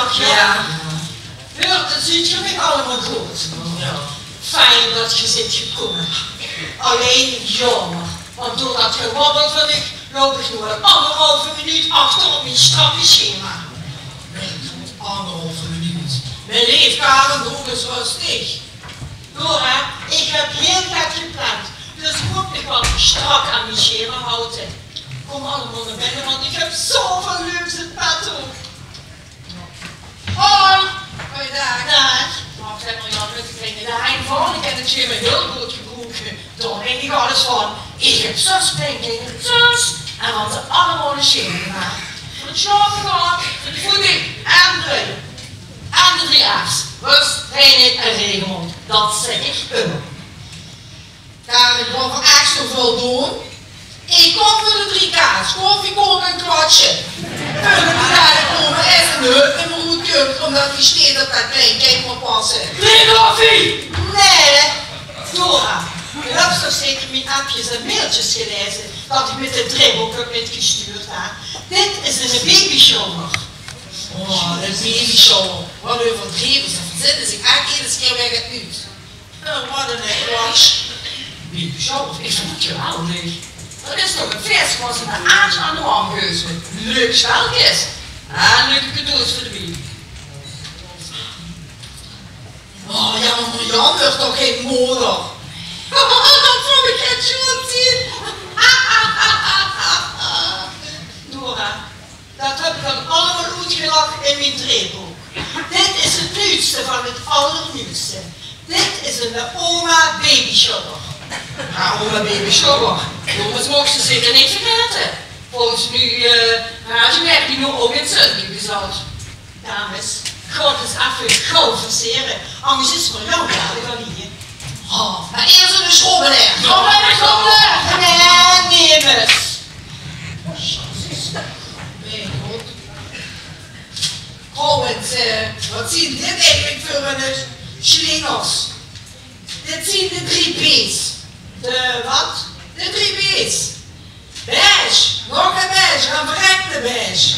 nog, ja. Hoort het ziet je mij allemaal goed. Fijn dat je zit gekomen. Alleen jammer, want door dat gewabbel van ik loop ik nog een 1,5 minuut achter op mijn strakke schema. Anderhalve minuut. Mijn leefkamer is rustig. Dora, ik heb heel gek gepland, dus ik moet me wat strak aan mijn schema houden. Kom allemaal naar binnen, want ik heb zoveel leuks in petto. Hoi! Goeiedag. Dag. Nou, zeg maar Jan, ik ging de hein van, ik heb het schema heel goed gebroken. Dan denk ik alles van, ik heb zus kleinkinderen, zus. En want ze allemaal een schema gemaakt. Voor het slapen gaan, voor de voeding en de dreunen. En de 3 A's. Rust, training en regelmond. Dat zeg ik immer. Kan ik wel van echt zoveel doen? Ik kom voor de 3 K's. Koffie, koken en kwartje. Kunnen die daar komen is een hut in mijn roetje, omdat die steeds op dat kleinkind moet passen. 3 koffie! Nee, Dora, je hebt toch zeker mijn appjes en mailtjes gelezen dat ik met de dribbelcup niet gestuurd heb. Dit is een babyshower. Oh, de babyshower. Wat overdreven ze. Zitten zich echt iedere keer weg uit. Wat een watch. Babyshower, ik vind het geweldig. Dat is toch een feest waar ze een aardje aan de arm geuzen. Leuk spelletjes. En leuke cadeaus voor de baby. Oh ja, maar Jan wordt toch geen moeder? Dat vond ik het zo zien. Dora, dat heb ik dan allemaal uitgelachen in mijn draaiboek. Dit is het nieuwste van het allernieuwste. Dit is een oma babyshower. Ja, oma babyshower. Jongens mogen ze zeker niet vergeten. Volgens nu razenwerk die nu ook in Zundie bezat. Dames, God is even gauw verseren. Anders is het voor jou wel hier. Oh, maar eerst een schrobbelaar. Kom maar. Nee, neem eens. Nee, goed. Trouwens, wat zien dit eigenlijk voor een slingers? Dit zien de 3 B's. De wat? De 3 B's. Beige, nog een beige, een verrekte beige.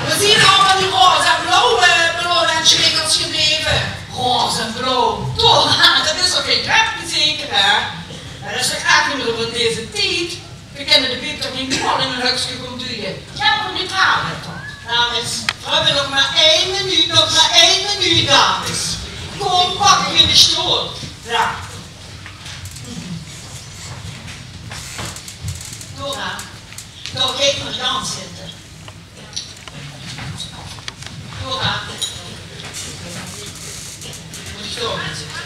We zien allemaal die roze en blauwe en slingers gebleven. Roze en blauw. Dora, dat is toch geen grapje zeker, hè? Dat is toch echt niet meer van deze tijd? We kennen de baby toch niet al in een hukje komen duwen? Ja, maar niet halen toch? Dames, we hebben nog maar 1 minuut, dames. Kom, pak hem in de stoel. Ja. Dora, nou geef maar Jan zitten. Dora. Moet je zo gaan zitten.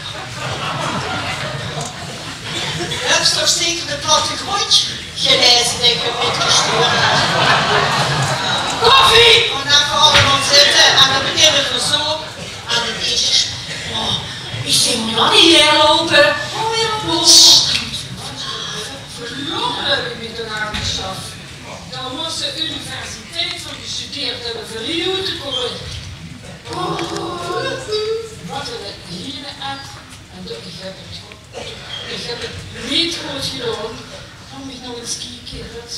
Je hebt toch zeker de plattegrondje gelezen, denk ik, niet gestuurd. Koffie! En dan gaan we allemaal zitten en dan beginnen we zo aan het eerste. Oh, ik zie me nog niet hier lopen. Oh, weer op los. Verloren heb ik me toen aangeschaft. Dan moest de universiteit van gestudeerd hebben voor hier te komen. Wat er hier uit. En ik heb het niet goed gedaan. Om ik nog eens kijken.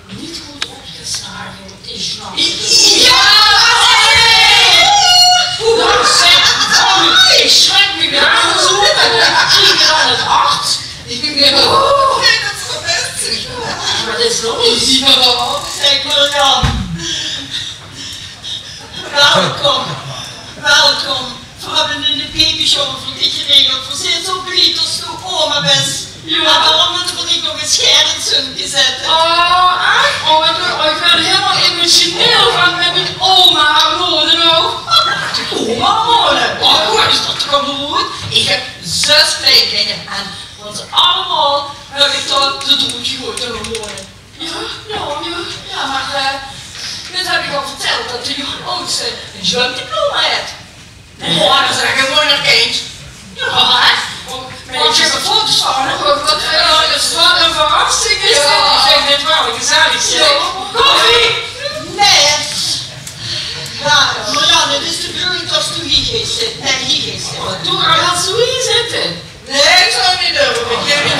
Niet goed opgeslagen. Ik snap het. Ja! Nou zeg, ik schrik me weer aan zo en ik kijk aan het hart. Ik denk weer, oh, Dat is toch best. wat is los? Zeg maar Jan. Welkom. We hebben in de babyshow voor dit geregeld. We zijn zo blij dat je oma bent. Maar daarom moet ik nog een scherensje zetten. Oh, ik werd helemaal emotioneel van met mijn oma haar woorden ook. Oma wonen. Oh, hoe is dat toch goed? Ik heb 6 kleinkinderen en want ze allemaal heb ik dan de droeg gegooid en wonen. Ja, maar dit heb ik al verteld dat de oudste een zwemdiploma heeft. Oh, dan zeg ik gewoon naar kind. Ja, hè? Want je hebt een foto staan, hè? Wat een verrassing is dit. Ik zeg dit wel, gezellig. Koffie! Nee. Ja, maar Jan, het is de bedoeling dat je hier gaat zitten. En hier gaat zitten. Toen gaan ze hier zitten. Nee, ik zou niet durven. Ik geef niet.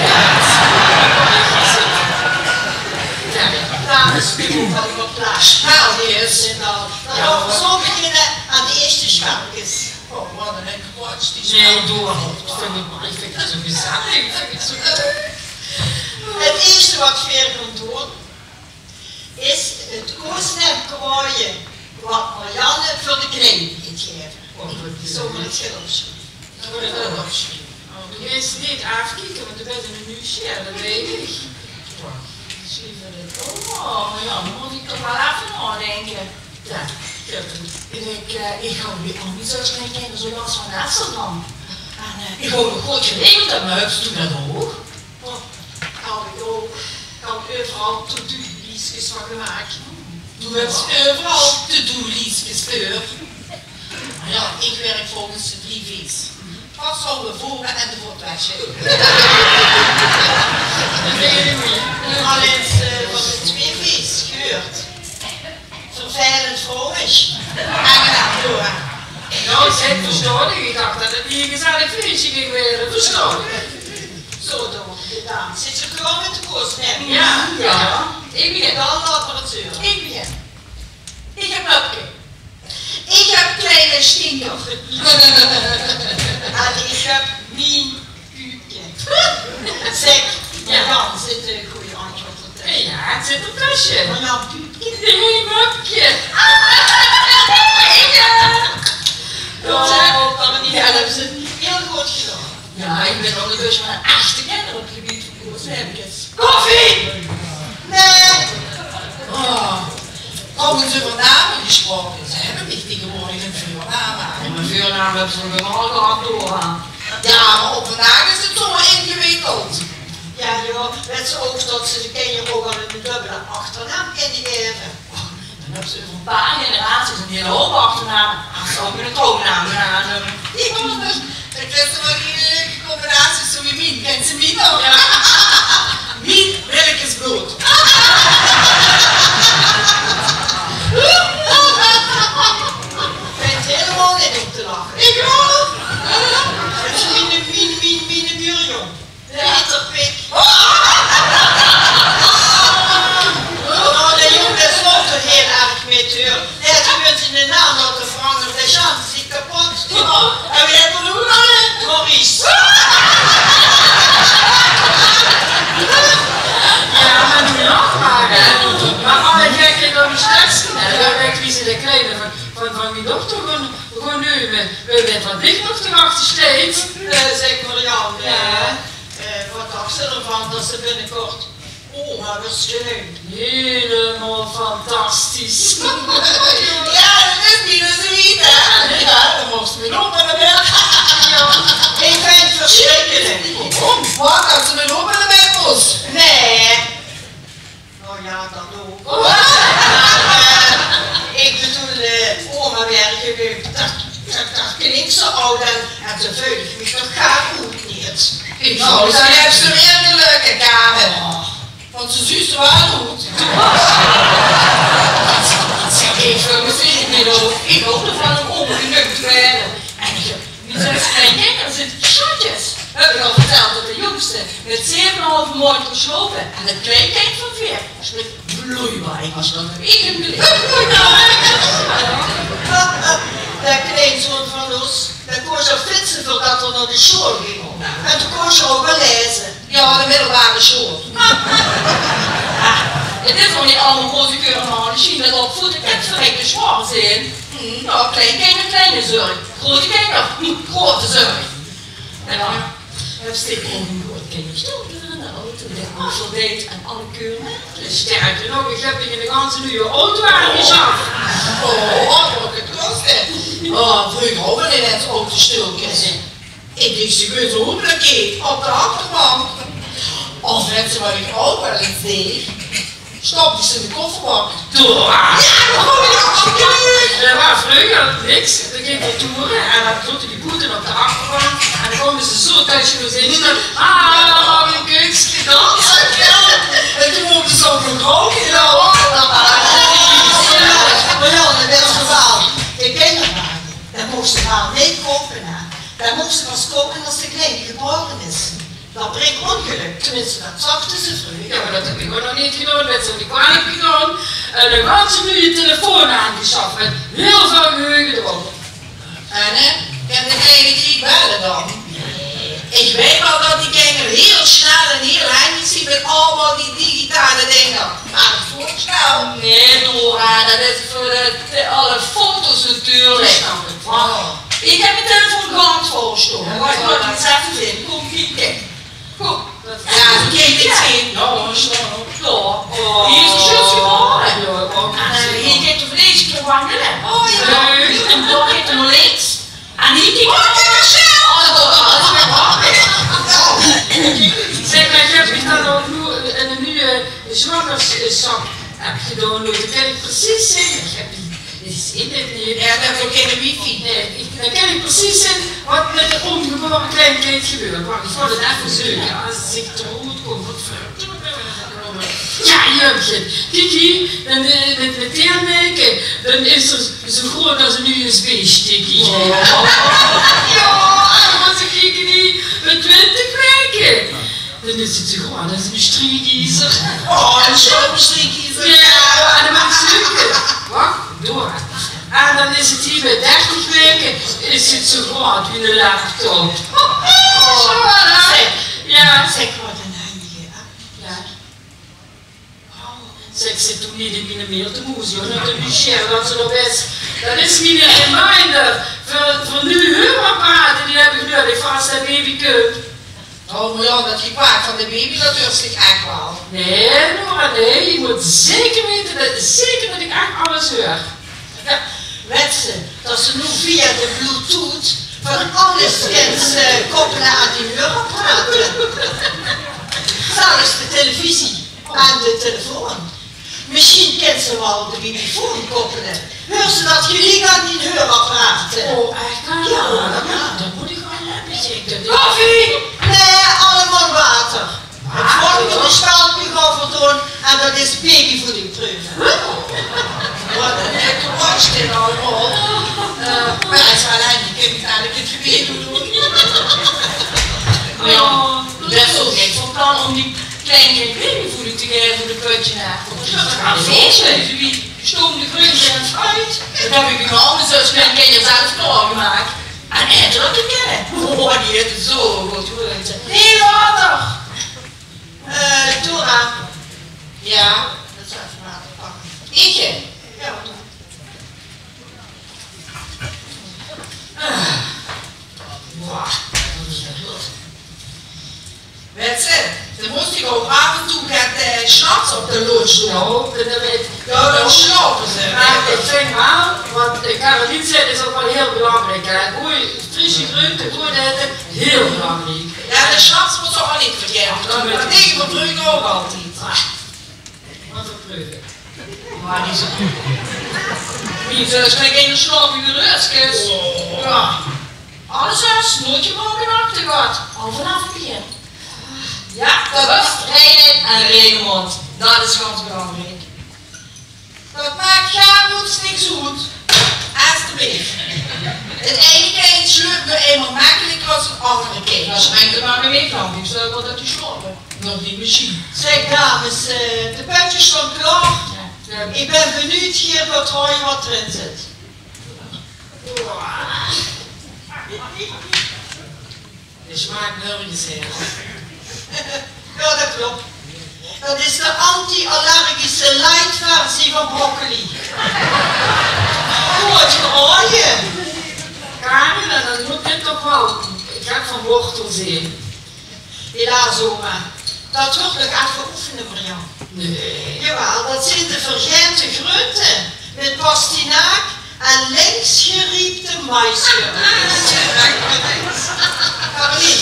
dames van ik op plaats. Nou, yes. Dan gaan we zo beginnen aan de eerste spelletjes. Oh, wat een kwats die Nee, doe maar. Ik vind het zo gezellig. Ik vind het zo Het eerste wat we weer gaan doen, is het kozen en krooien wat Marianne voor de kleding gaat geven. Zo maar het schil opschrijven. Je is niet afkijken, want je bent in een nieuwsje, dat weet ik. Oh, ja, dan moet ik toch wel even nadenken. Ja, ik hou nu ook niet zo snel kennen zoals van Amsterdam. En ik hoor nog goed geregeld dat mijn huis toen dat ook. Kan ik ook. Kan overal to-do-liestjes van gemaakt. Doe het overal to-do-liestjes voor. Maar ja, ik werk volgens de 3 V's. Wat zouden we voeren en de voortwasje? Dat weet ik niet. Alleen van de 2 V's gehoord. Vervelend vrolijk. Aangenaam door. Nou, ik zei verstoring. Ik dacht dat het niet een gezellig feestje ging worden. Verstoring. Zo doen we gedaan. Zit je gewoon met de koers nemen? Ja. Ik begin dan de apparatuur. Ik begin. Ik heb Mupke. Ik heb kleine stinker. En ik heb mijn puupje. Zeg, Jan zit een goede antwoord op de Ja, het zit op tasje. Maar Jan puupje? Nee, mapje. Oh, kan me niet helpen. Ze heel goed gedaan. Ja, ik ben ondertussen een echte kenner op het gebied van koersnijpjes. Koffie! Nee! Oh, over namen gesproken. Ze hebben niet tegenwoordig een vuurnaam. Mijn vuurnaam hebben ze nog wel gehad doorgaan. Ja, maar op vandaag is het zo ingewikkeld. Ja joh, weet ze ook dat ze de kinderen ook al een dubbele achternaam kunnen geven. Dan hebben ze over een paar generaties een hele hoop achternaam. Ach, zo met een troonnaam gaan. Jongens, ik wist wel die combinaties zo wie Mien. Kent ze Mien ook? Ja. Mien, welk is bloed. Ik ben het helemaal niet om te lachen. Ik ook. Het is mijn buurjong. Peter Pik. Nou, de jongen is ook toch heel erg met u. Hij heeft in de naam dat de Frank de chance is kapot. En wie heeft er nog een? Maurice. Ja, maar nu nog maar. Maar alle gekken door de slechtste. Dan weet wie ze de kleine van mijn dochter gewoon nu. We zijn van dicht nog te wachten steeds. Zeg Marianne, wat dacht ze ervan dat ze binnenkort oma verschijnt? Helemaal fantastisch. Ja, dat is niet zo iets, hè? Ja, dan moest je nog naar de berg. Ik vind het verschrikkelijk. Wat, dat ze met op naar de berg moest? Nee. Nou ja, dat ook. Maar ik bedoel, oma werken, dat klinkt zo oud en ze veulig me toch gaar goed niet. Nou, dan heeft ze weer een leuke kamer. Want ze zuust wel goed. Ik wil misschien niet over. Ik hoop ervan om ongelukt te werden. En ik heb niet zo'n klein kinderen zitten schatjes. Heb ik al verteld dat de jongste met 7,5 mooi geslopen en het kleinkind van 4 was met vloeibaar. Ik was dan heb ik hem geleerd. De kleinzoon van ons, dat kon zo fietsen voordat we naar de school gingen. En toen kon ze ook wel lezen. Ja, de middelbare school. Het is nog niet allemaal grote keuren, je ziet dat op voet en verrekte zwaar zijn. Nou, kleinkinderen, kleine zorg. Grote kinderen, grote zorg. En dan heb ik ook een groot kindje stoken aan de auto, de afvaldeed en alle keuren. Sterker nog, ik heb in de ganse nieuwe auto aangeschaft. Oh, wat het kosten. Oh, vroeger ook wel in het autostukjes. Ik dacht ze goed hoe dat keek op de achterbank. Of net zoals ik ook wel eens deed, stopte ze in de kofferbak. Door! Ja, dan kom je alsjeblieft! Er was vroeger niks. Dan ging ik toeren en dan zochten die boeten op de achterbank. En dan konden ze zo tussen ons in. Ah, een kunstje dansen. En toen mochten ze ook nog roken. Marianne, dat is geval. De kinderen, daar moesten we niet kopen. Daar moesten we pas kopen als de kleine geboren is. Dat brengt ongeluk. gelukt. Tenminste, dat zochten ze vroeger. Ja, maar dat heb ik ook nog niet gedaan. Dat heb ik kwalijk gedaan. En dan gaat ze nu je telefoon aangeschaft met heel veel geheugen erop. En hè? Kan de kleine die bellen dan? Ik weet wel dat die kinderen heel snel en heel handig zijn met allemaal die digitale dingen. Maar voor snel. Nee, Dora, dat is voor alle foto's natuurlijk. Oh. Ik heb mijn telefoon gewoon voorgestoken. Maar ik moet iets even vinden. Kom, kijk. Kom. Ja, die kind niet zien. Nou, zo. Ja. Hier is de zus geboren. En hier gaat er deze keer wandelen. Oh ja. En dan gaat er naar links. En hier gaat Oh, kijk eens zelf. Zeg maar, ik heb dan ook nu een nieuwe zwangerschap gedownload. Dan kan ik precies zien. Ik heb dit is internet niet. Ja, dat heeft ook geen wifi. Nee, dan kan ik precies zien wat met een ongeboren kleinkind gebeurt. Wacht, ik word het even zoeken. Als het zich te goed komt, wat ja, jeugdje. Kijk hier, dan met teenmerken, dan is er zo groot als een USB-stickje. Ja, en dan ze kijken die met 20 weken. Dan is het zo groot als een striegiezer. Oh, een showbestriegiezer. Ja, en dan mag ik zoeken. Wacht, door. En dan is het hier met 30 weken, is het zo groot wie een laptop. Zo, ja. Zeg, wat een handige, hè? Ja. Zeg, zit toen niet in mijn mail te moesten, joh. Dat is share, dat ze nog best. Dat is mijn reminder voor nu huurapparaten, die heb ik nodig vast dat baby kunt. Oh, maar ja, dat je kwaad van de baby, dat durft zich echt wel. Nee, Nora, nee. Je moet zeker weten dat ik echt alles hoor. Ja. Weet ze dat ze nu via de Bluetooth van alles kan koppelen aan die huurapparaten. Zelfs de televisie aan de telefoon. Misschien kan ze wel de microfoon koppelen. Hoor ze dat gelijk aan die huurapparaten? Oh, echt waar? Ja. Dan moet ik wel hebben. Koffie! Nee, allemaal water. Het volgende spelje gaan we doen en dat is babyvoedingproeven. Wat een lekker worst in allemaal. Maar dat is wel handig, ik heb het eigenlijk het gebeden doen. Ja, dat is ook geen van plan om die kleine babyvoeding te geven voor de putje na. Dat gaat wezen. Die stoomde groente en fruit. Dat heb ik mijn andere zus klein kindje zelf klaargemaakt. En eten dat te kennen. Oh, die eten zo goed groente. Nee, water! Dora. Ja, Dat is even water pakken. eetje. Ja, wat dan? Weet ze, dan moest ik ook af en toe gaan s'nachts op de loods doen. Nou, dat weet ik. Ja, dan slapen ze. Maar ik vind wel, want Caroline zei, is ook wel heel belangrijk. Frisse groente, goed eten, heel belangrijk. Ja, de s'nachts moet ze ook niet vergeten. Maar tegen mijn brug ook altijd. Wat voor proeven? Maar die zijn... Die zus krijgt een slaap in de rustjes. Ja. Alles is, nooit je morgen achter gaat. Al vanaf het begin. Ja, dat is Reinen en Regenmond. Dat is ganz belangrijk. Dat maakt gaarmoeds niks goed. Alsjeblieft. Het ene kind sluit nu eenmaal makkelijker als het andere kind. Dat schijnt er maar weer van. Ik stel wel dat die slapen. Nog niet misschien. Zeg dames, de puntjes staan klaar. Ja. Ik ben benieuwd hier wat horen wat erin zit. De smaak nergens heel. Ja, dat klopt. Dat is de anti-allergische light versie van broccoli. Goed gerooien. Karin, dan moet dit toch wel. Ik ga van wortel zien. Helaas oma, dat wordt nog even oefenen voor jou. Nee. Jawel, dat zijn de vergente groenten met pastinaak en links geriepte maïsgeurtjes. Caroline.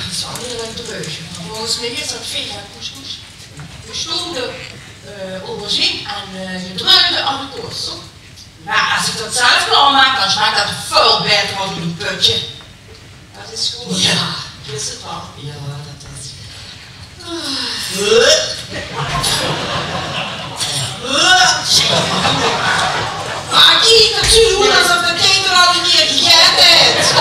Het is al heel erg terug. Volgens mij is dat vega couscous. Gestoomde aubergine en gedruide abrikoos. Maar als ik dat zelf klaar maak, dan smaakt dat veel beter als een putje. Dat is goed. Ja. Is het wel? Ja, dat is. Maar kijk het zo doen alsof de kind er al een keer gegeten heeft.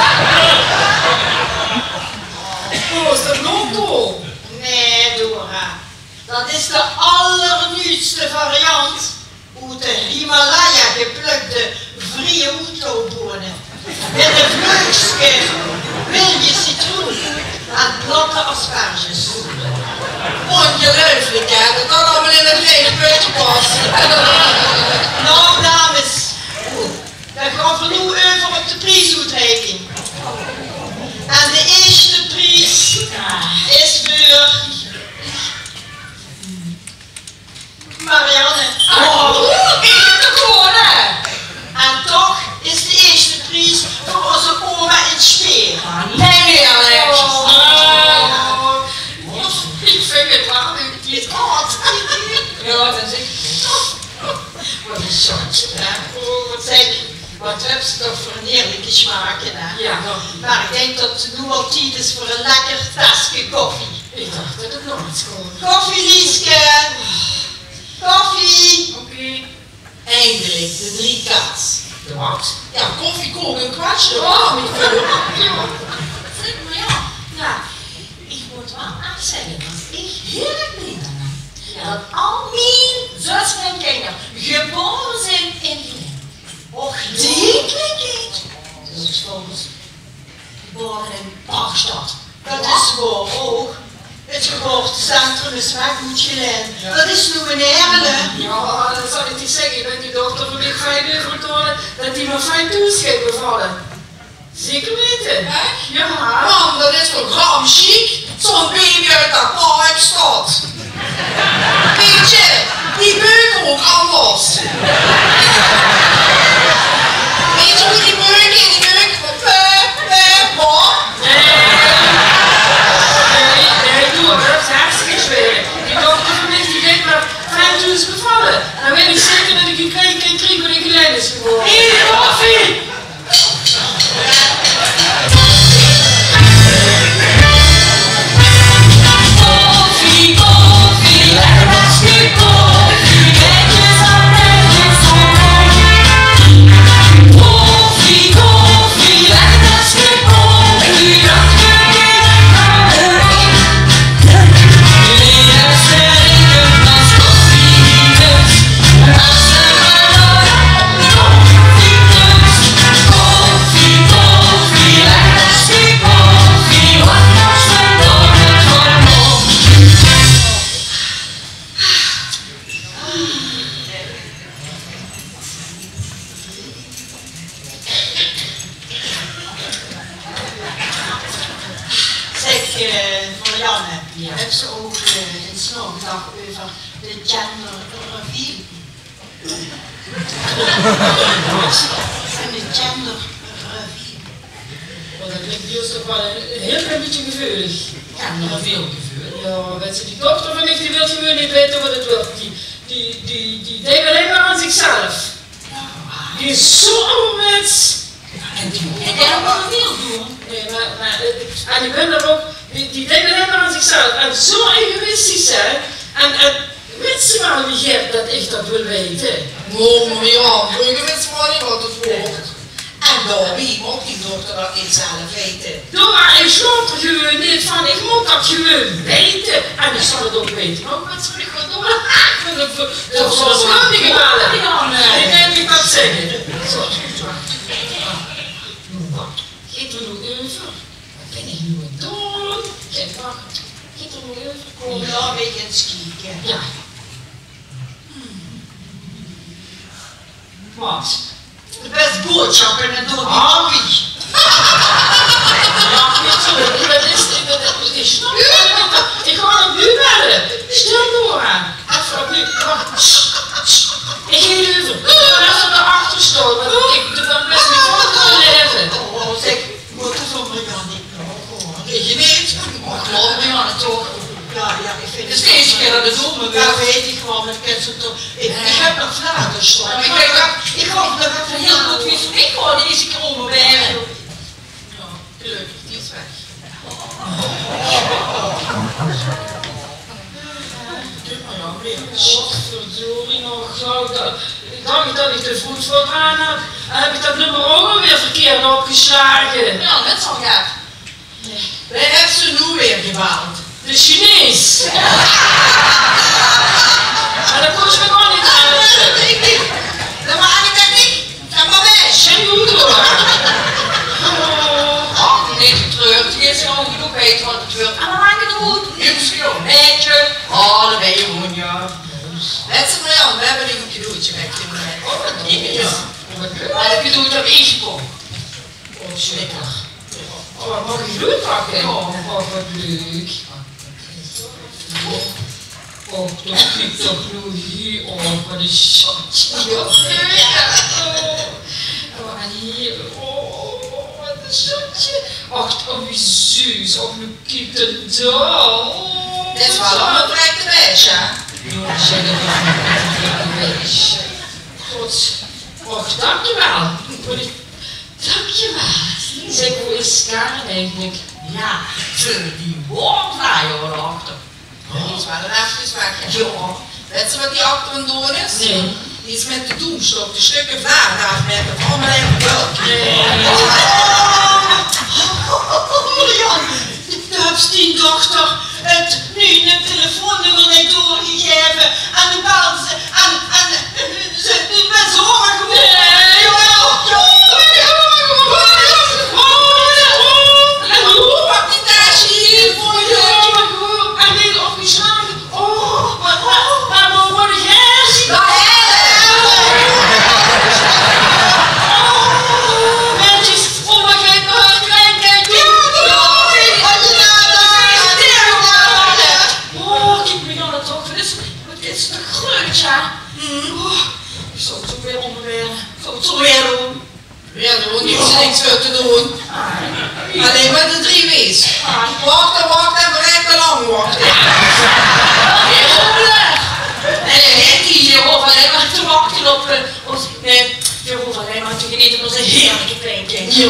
is de lotto. Nee, Dora. Dat is de allernieuwste variant uit de Himalaya geplukte vrije oetelbonen. Met een vleugske wilje citroen en platte asperges. Ongelooflijk, hè? Dat kan allemaal in een leeg putje passen. Nou, dames. We gaan voor nu over op de prijsuitreiking. En de eerste prijs is voor Marianne. Oh, ik heb het gewonnen. En toch is de eerste prijs voor onze oma in Speer. Nee, Alex. Ik vind het wel niet hard. Ja, dat is ik. Wat een soort, hè? Zeg, wat heb ze toch voor een heerlijke smaken, hè? Ja. Maar ik denk dat het nu al tijd is voor een lekker tasje koffie. Ik dacht dat het nog iets kon. Koffie, Lieske! Koffie! Oké. Eindelijk, de 3 kaas. De wat? Ja, koffie, kook, een kwartje. Oh, niet veel. Zeg maar ja, ik moet wel echt zeggen dat ik heerlijk blij ben. Dat al mijn zus en kinderen geboren zijn in Glen. Och, die kind. Dat is volgens geboren in Parkstad. Dat is waar ook. Het geboortecentrum is weg moet Glen. Dat is nu een Erlen. Ja, dat zal ik niet zeggen. Ik ben die dochter van mij fijn overtonen dat die me fijn toeschip bevallen. Zeker weten. Echt? Ja. Man, dat is toch ram chic? Zo'n baby uit dat Parkstad. Weet je, die beuken ook anders. Weet je hoe die beuken in die beuken van wat? Nee, doe het. Dat is hartstikke zwaar. Die dochter van mij die deed maar 5 toen ze bevallen. Dan weet ik zeker dat ik een klein kind kreeg wanneer ik klein is geworden. Hier, koffie! Koffie, koffie, lekker bakje koffie. Netjes aan netjes koffie, koffie, lekker bakje koffie. Dat kun je lekker jullie hebben een glas koffie dus. Als ze maar nooit op de koffie dus. Koffie, koffie, lekker bakje koffie. Wat was er door het hormoon? Zeg, Marianne, heb ze ook eens nagedacht over de gender reveal? En de gender reveal. Want dat klinkt bij ons toch wel een heel klein beetje gevoelig. Ja, nog veel gevoel. Ja, weet je, die dochter van mij die wil gewoon niet weten wat het wordt. Die denkt alleen maar aan zichzelf. Die is zo ouderwets. En jij wat wil doen? Nee, en ik ben er ook, die denkt alleen maar aan zichzelf. En zo egoïstisch zijn. En weet ze wel wie Gert dat ik dat wil weten? Oh, Marianne, je weet maar niet wat het wordt. En Dobby, moet die dochter dat niet zelf weten. Dora, ik geloof er gewoon niet van. Ik moet dat gewoon weten. En ik zal het ook weten. Maar wat zal ik gaan doen? Dat is wel schuldig halen. Ik denk niet dat zeggen. Zo. Geet er nog over. Wat ben ik nu aan het doen? Kijk, wacht. Geet er nog over. Kom. Ja, weet je eens kijken. Ja. Wat? Best boodschappen en door die koffie. Ja, niet zo. Ik snap het niet. Ik ga hem nu bellen. Stil Dora. Even opnieuw. Wacht. Ik ga je over. Ik ga even naar achter staan. Want ik doe dan best niet voor te leven. Oh, zeg, moet er zo Marianne niet nog. Weet je niet? Maar geloof me aan het toch. Ja, ik vind Het is de eerste keer dat het doen, maar ja, weet ik gewoon, maar ik ken ze toch. Ik heb nog vragen staan. Ik hoop dat het heel goed is. Ik gewoon deze keer onderwerpen. Ja, gelukkig, die is weg. Godverdorie nog gauw. Ik dacht dat ik te vroeg voldaan had. Heb ik dat nummer ook alweer verkeerd opgeslagen? Ja, net zo gaat. Nee. Wie heeft ze nu weer gebeld? De Chinees. Maar dat kon ze me gewoon niet aan. Dat weet ik niet. Dat maak ik dat niet. Ga maar weg. En hoe door? Ach, niet terug. Die is gewoon genoeg weten wat het wil. En dan maak ik het goed. Je misschien netje. Oh, dat ben je gewoon, ja. Let ze maar aan, we hebben een cadeautje weggegeven. Oh, dat niet, ja. Oh, Maar heb je doet op ingekomen? Oh, schrikkelijk. oh, mag ik bloed pakken? Oh, wat leuk. Oh, dat piekt toch nu hier. Oh, wat een schatje. Oh, en hier. Oh, wat een schatje. Ach, oh, wie zus. Oh, nu kijkt het daar. Oh, Dit is wel een oprechte meisje, hè? ja, zeg dat een wees. God. Och, dankjewel. Dankjewel. Zeg, hoe is Karen eigenlijk? Ja, zullen die warm draaien hoor, achter. Die is wel een even weg. Ja. Weet ze wat die achter hem doen is? Nee. Die is met de doemstok de stukken vaardag met het allemaal even bulk. Jan, de hebt die dochter het nu een telefoonnummer niet doorgegeven en de belt ze en ze ben zorgen geworden. Pak die tasje hier voor je. En dit opgeslagen. Oh, maar wat is het? Mensen, oh, maar geef me een klein kijkje. Oh, kijk me aan het toch. Dit is een groot, ja. Oh, ik zal het zo weer onderwerpen. Ik zal het zo weer doen. Ja, er wordt niks voor te doen. Alleen maar de 3 wees. Wachten en bereik te lang wachten. Nee, die hoeft alleen maar te wachten op ons. Nee, je hoeft alleen maar te genieten van onze heerlijke painting. Ja.